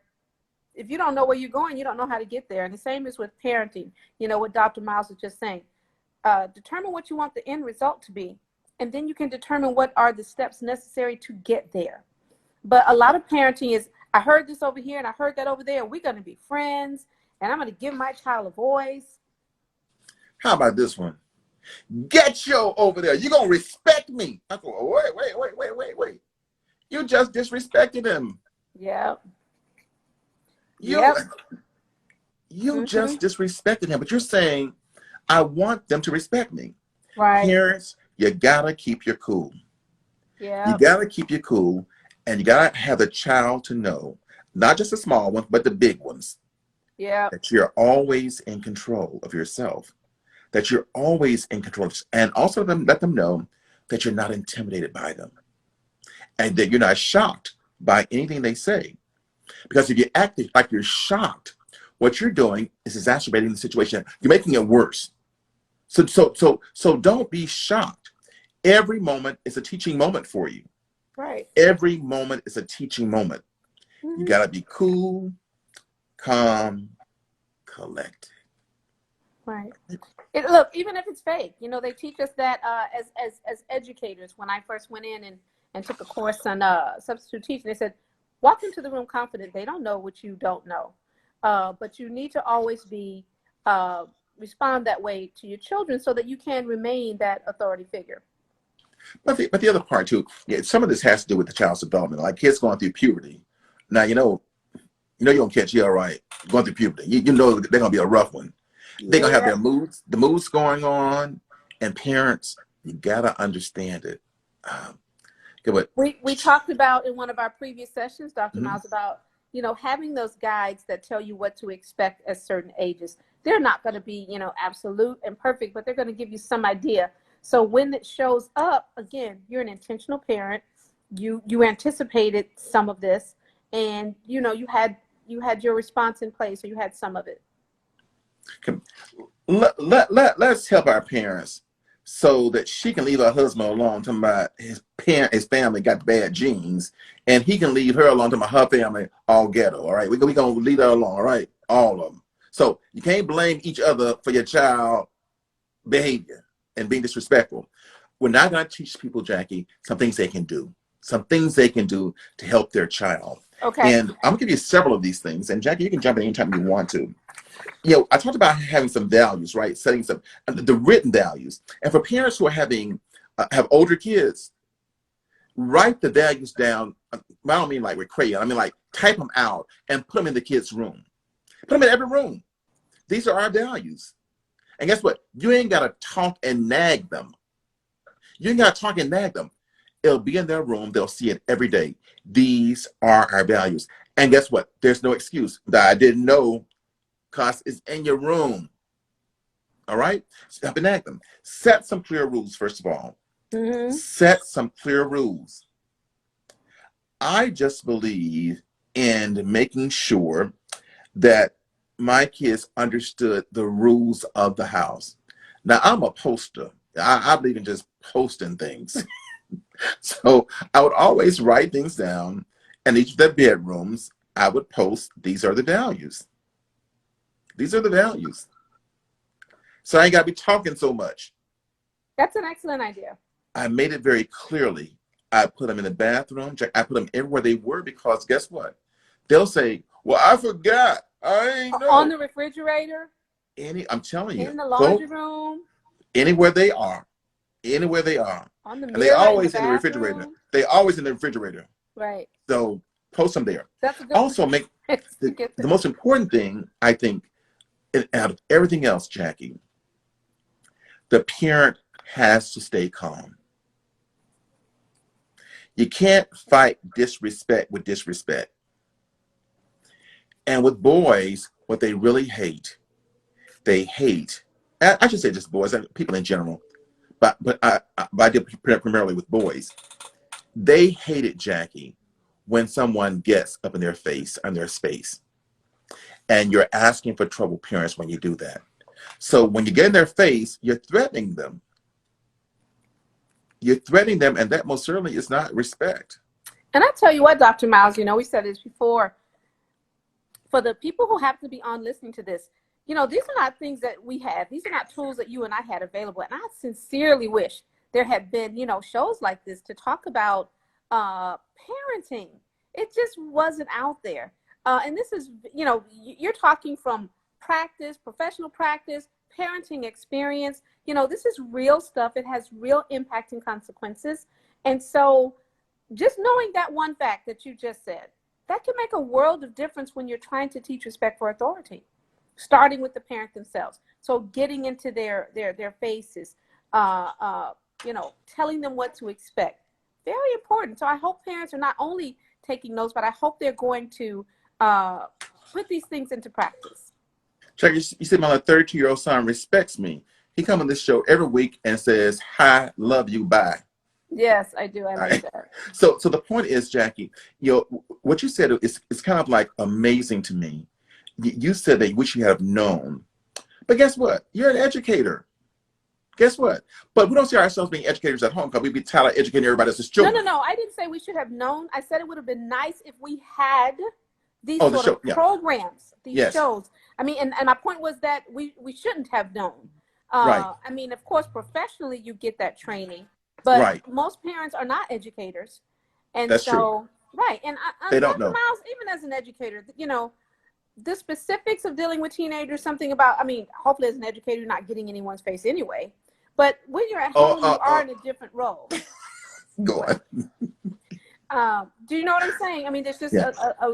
If you don't know where you're going, you don't know how to get there. And the same is with parenting, what Dr. Miles was just saying. Determine what you want the end result to be, and then you can determine what are the steps necessary to get there. But a lot of parenting is, I heard this over here and I heard that over there, and we're going to be friends, and I'm going to give my child a voice. How about this one? Get yo over there. You're going to respect me. I go, wait. You just disrespected him. Yeah. You just disrespected him, but you're saying, I want them to respect me. Right. Parents, you gotta keep your cool. Yeah. You gotta keep your cool, and you gotta have the child to know, not just the small ones, but the big ones. Yeah. That you're always in control of yourself. That you're always in control, and also let them know that you're not intimidated by them, and that you're not shocked by anything they say. Because if you act like you're shocked, what you're doing is exacerbating the situation. You're making it worse. So don't be shocked. Every moment is a teaching moment for you. Right. Every moment is a teaching moment. Mm-hmm. You gotta be cool, calm, collected. Right. Look, even if it's fake, they teach us that as educators. When I first went in and took a course on substitute teaching, they said, walk into the room confident. They don't know what you don't know, but you need to always be respond that way to your children so that you can remain that authority figure. But the other part too, yeah, some of this has to do with the child's development. Like kids going through puberty. Now you're gonna catch all right going through puberty. You know they're gonna be a rough one. They're gonna have Yeah. the moods going on, and parents, you gotta understand it. Okay, but We talked about in one of our previous sessions, Dr. mhm. Miles, about having those guides that tell you what to expect at certain ages. They're not going to be absolute and perfect, but they're going to give you some idea. So when it shows up, again, you're an intentional parent. You anticipated some of this, and you had your response in place, or you had some of it. Let's help our parents so that she can leave her husband alone talking about his family got bad genes, and he can leave her alone talking about her family all ghetto. All right, we're gonna leave her alone. All right, all of them. So you can't blame each other for your child behavior and being disrespectful. We're not gonna teach people, Jackie, some things they can do to help their child. Okay. And I'm gonna give you several of these things, and Jackie, you can jump in anytime you want to. I talked about having some values, right? Setting some the written values, and for parents who are have older kids, write the values down. I don't mean like with crayon. I mean like type them out and put them in the kids' room. Put them in every room. These are our values. And guess what? You ain't gotta talk and nag them. You ain't gotta talk and nag them. It'll be in their room. They'll see it every day. These are our values. And guess what? There's no excuse that I didn't know. Because it's in your room. All right? Stop and nag them. Set some clear rules, first of all. Mm-hmm. Set some clear rules. I just believe in making sure that my kids understood the rules of the house. Now, I'm a poster. I believe in just posting things. So I would always write things down, and each of their bedrooms, I would post, these are the values. These are the values. So I ain't got to be talking so much. That's an excellent idea. I made it very clearly. I put them in the bathroom. I put them everywhere they were, because guess what? They'll say, well, I forgot. I ain't know. On the refrigerator? I'm telling you. In the laundry room? Anywhere they are. Anywhere they are. On the mirror, and they always in the refrigerator. They always in the refrigerator. Right. So post them there. That's a good Also make the most important thing, I think, out of everything else, Jackie, the parent has to stay calm. You can't fight disrespect with disrespect. And with boys, what they really hate, I should say just boys, and people in general, but I deal primarily with boys. They hate it, Jackie, when someone gets up in their face, on their space. And you're asking for trouble, parents, when you do that. So when you get in their face, you're threatening them. You're threatening them, and that most certainly is not respect. And I tell you what, Dr. Miles, we said this before. For the people who happen to be on listening to this, these are not things that we have. These are not tools that you and I had available. And I sincerely wish there had been, shows like this to talk about parenting. It just wasn't out there. And this is, you're talking from practice, professional practice, parenting experience. This is real stuff. It has real impact and consequences. And so just knowing that one fact that you just said, that can make a world of difference when you're trying to teach respect for authority, starting with the parent themselves. So getting into their faces, telling them what to expect. Very important. So I hope parents are not only taking notes, but I hope they're going to put these things into practice. Chuck, you said my 32-year-old son respects me. He comes on this show every week and says, hi, love you, bye. Yes, I do. I like that. So the point is, Jackie, what you said is kind of like amazing to me. You said that you wish you had known. But guess what? You're an educator. Guess what? But we don't see ourselves being educators at home because we'd be tired of educating everybody else's children. No. I didn't say we should have known. I said it would have been nice if we had these Oh, the sort of show. Yeah. programs, these Yes. shows. I mean, and my point was that we shouldn't have known. Right. I mean, of course, professionally you get that training, but Right. most parents are not educators, and That's true. so right. And They don't Dr. know. Miles, even as an educator, the specifics of dealing with teenagers, something about. I mean, hopefully, as an educator, you're not getting in anyone's face anyway. But when you're at Oh, home, you are in a different role. go on. Do you know what I'm saying? I mean, there's just Yeah.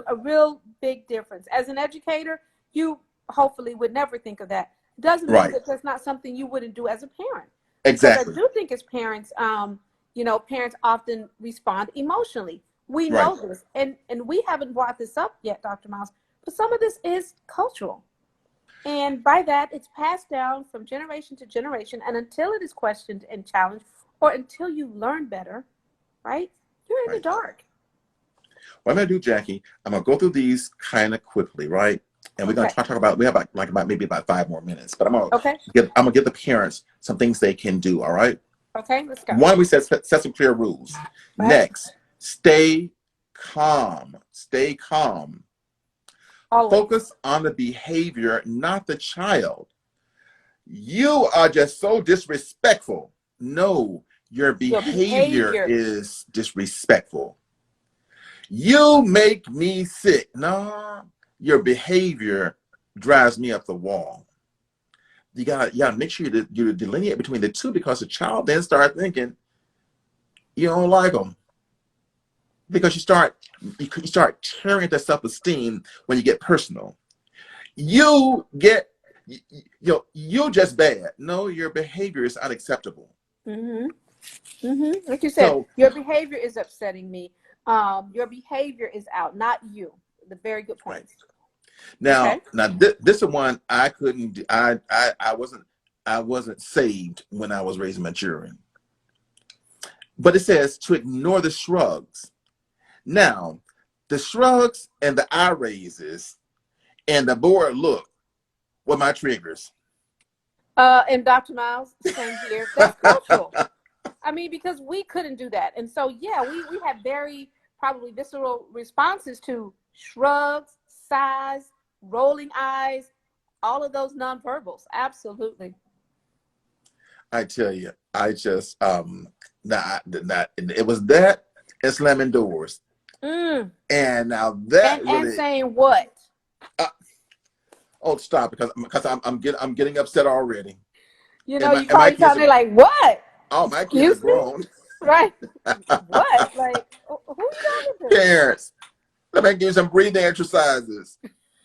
a real big difference. As an educator, you hopefully would never think of that. It doesn't mean Right. that that's not something you wouldn't do as a parent. Because I Exactly. do think as parents, parents often respond emotionally. We Right. know this, and we haven't brought this up yet, Dr. Miles, but some of this is cultural. And by that, it's passed down from generation to generation, and until it is questioned and challenged, or until you learn better, right? You're in the Right. dark. What I'm gonna do, Jackie, I'm gonna go through these kind of quickly, right? And we're gonna Okay. talk about. We have about maybe about 5 more minutes, but Okay. I'm gonna give the parents some things they can do. All right. Okay. Let's go. One, we set some clear rules. Right. Next, stay calm. Stay calm. Always. Focus on the behavior, not the child. You are just so disrespectful. No, your behavior is disrespectful. You make me sick. No, your behavior drives me up the wall. You gotta make sure you delineate between the two, because the child then start thinking you don't like them, because you start tearing at their self-esteem when you get personal. You just bad. No, your behavior is unacceptable. Like you said, your behavior is upsetting me. Your behavior is out, not you. The very good point. Right. Now, this is one I couldn't. I wasn't saved when I was raising my children. But it says to ignore the shrugs. Now, the shrugs and the eye raises and the bored look were my triggers. And Dr. Miles, same here. That's cultural. I mean, because we couldn't do that. And so, yeah, we had very probably visceral responses to shrugs, sighs, rolling eyes, all of those nonverbals. Absolutely. I tell you, I just, it was that and slamming doors. And now that and saying what? Oh, stop, because I'm getting upset already. You call each other like, what? Oh, my kids are grown. Right. What? Like, who are you talking to? Parents, let me give you some breathing exercises.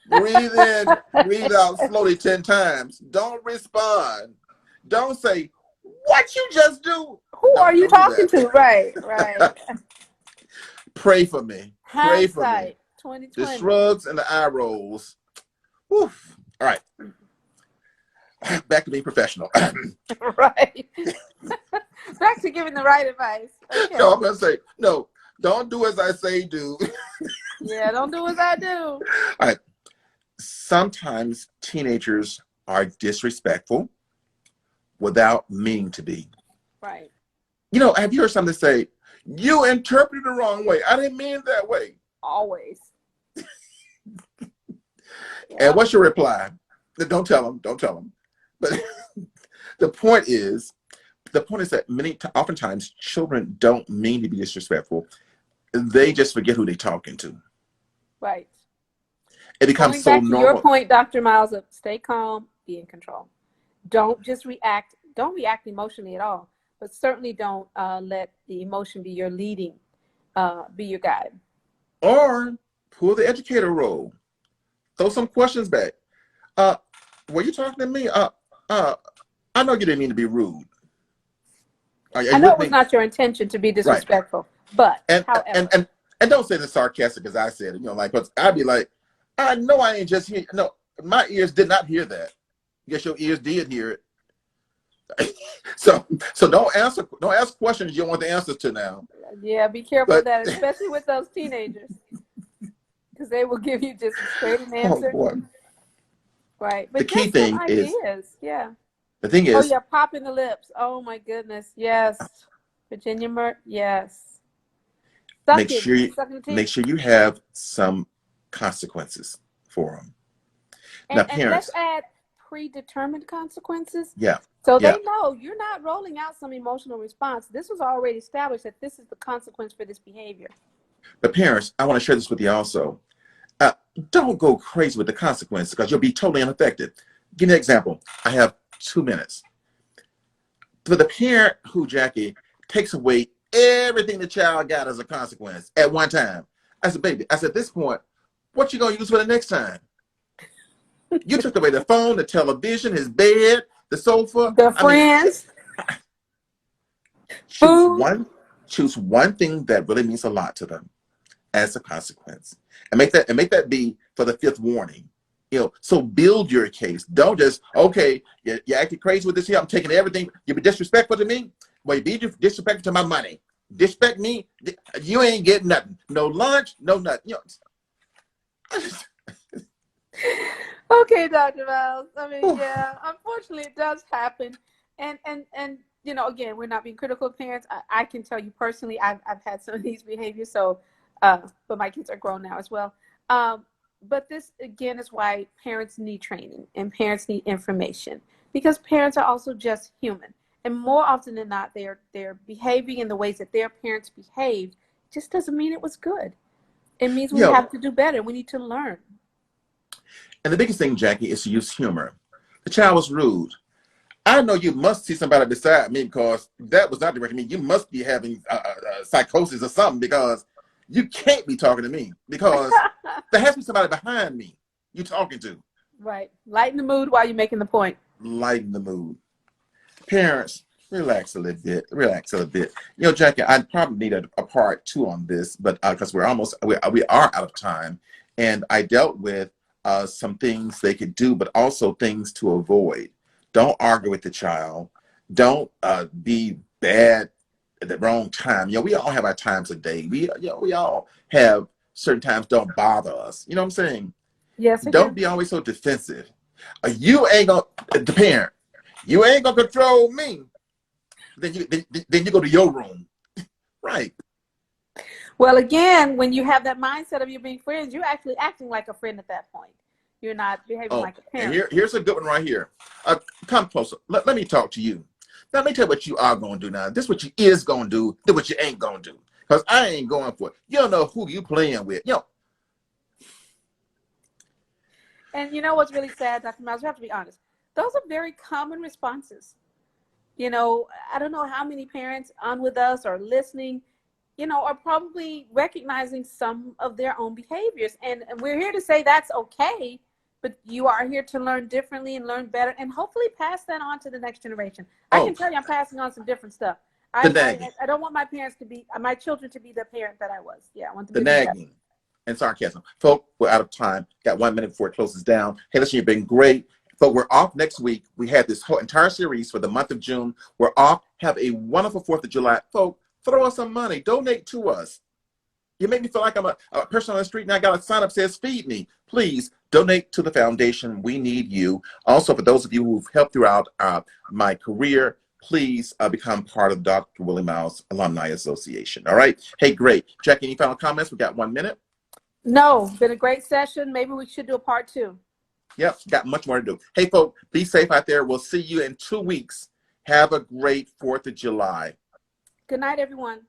Breathe in, breathe out slowly 10 times. Don't respond. Don't say, what you just do? Who are you talking to? Right. Pray for me. Pray for me. 2020. The shrugs and the eye rolls. Woof. All right. Back to being professional. Right. Back to giving the right advice. Okay. No, I'm going to say, no, don't do as I say do. Yeah, don't do as I do. All right. Sometimes teenagers are disrespectful without meaning to be. Right. Have you heard something say, you interpreted the wrong way? I didn't mean it that way. Always. And what's your reply? Don't tell them. Don't tell them. But the point is that oftentimes children don't mean to be disrespectful. They just forget who they're talking to. Right. It becomes so normal. Your point, Dr. Miles, of stay calm, be in control. Don't just react. Don't react emotionally at all. But certainly don't let the emotion be your leading, be your guide. Or pull the educator role. Throw some questions back. Were you talking to me? I know you didn't mean to be rude. I know it was not your intention to be disrespectful, right. But however. And don't say this sarcastic as I said it. But I'd be like, I know I ain't just here. No, my ears did not hear that. Guess your ears did hear it. So don't ask questions you don't want the answers to now. Yeah, be careful of that, especially with those teenagers, because they will give you just a straight answer. Oh boy. Right. But the key thing is, yeah. The thing is, oh yeah, popping the lips. Oh my goodness, yes. Virginia yes. Make sure you have some consequences for them. Now, And let's parents, add predetermined consequences. yeah, So yeah. they know you're not rolling out some emotional response. This was already established that this is the consequence for this behavior. But parents, I want to share this with you also. Uh, don't go crazy with the consequences because you'll be totally unaffected. Give me an example. I have 2 minutes. For the parent who, Jackie, takes away everything the child got as a consequence at one time. I said, baby, at this point, what you going to use for the next time? You took away the phone, the television, his bed, the sofa. The I mean, friends, choose food. one, choose one thing that really means a lot to them as a consequence, and make that be for the fifth warning. So build your case. Don't just, okay, you acting crazy with this here. I'm taking everything. You be disrespectful to me. Well, you be disrespectful to my money. Disrespect me. You ain't getting nothing. No lunch. No nothing. Okay, Dr. Miles. I mean, Whew. yeah, unfortunately it does happen. And again, we're not being critical of parents. I can tell you personally, I've had some of these behaviors, so but my kids are grown now as well. But this again is why parents need training and parents need information, because parents are also just human. And more often than not, they're behaving in the ways that their parents behaved. Just doesn't mean it was good. It means we Yo, have to do better. We need to learn. and the biggest thing, Jackie, is to use humor. The child was rude. I know you must see somebody beside me because that was not directed at me. You must be having psychosis or something because you can't be talking to me because there has to be somebody behind me you talking to. Right. Lighten the mood while you're making the point. Lighten the mood. Parents, relax a little bit. Relax a little bit. Jackie, I probably need a part two on this, but because we are out of time, and I dealt with some things they could do, but also things to avoid. Don't argue with the child. Don't be bad at the wrong time. We all have our times of day. We all have certain times don't bother us. You know what I'm saying? Yes, I Don't do. be always so defensive. You ain't gonna the parent. You ain't gonna control me. Then you go to your room, right? Well, again, when you have that mindset of you being friends, you're actually acting like a friend at that point. You're not behaving Oh, like a and parent. here's a good one right here. Come closer. Let me talk to you. Now, let me tell you what you are gonna do now. This is what you is gonna do. This is what you ain't gonna do. Because I ain't going for it. You don't know who you playing with. And you know what's really sad, Dr. Miles? We have to be honest. Those are very common responses. I don't know how many parents on with us or listening, are probably recognizing some of their own behaviors. And we're here to say that's okay, but you are here to learn differently and learn better and hopefully pass that on to the next generation. I Oh, can tell you I'm passing on some different stuff. the nagging, I don't want my children to be the parent that I was. Yeah, I want them the to be better. nagging, and sarcasm. Folk, we're out of time. Got 1 minute before it closes down. Hey, listen, you've been great. But we're off next week. We had this whole entire series for the month of June. We're off. Have a wonderful 4th of July. Folk, throw us some money. Donate to us. You make me feel like I'm a person on the street and I got a sign up says feed me. Please donate to the foundation. We need you. Also, for those of you who've helped throughout my career, please become part of Dr. Willie Miles Alumni Association. All right. Hey, great. Jackie, any final comments? We got 1 minute. No, been a great session. Maybe we should do a part 2. Yep, got much more to do. Hey, folks, be safe out there. We'll see you in 2 weeks. Have a great 4th of July. Good night, everyone.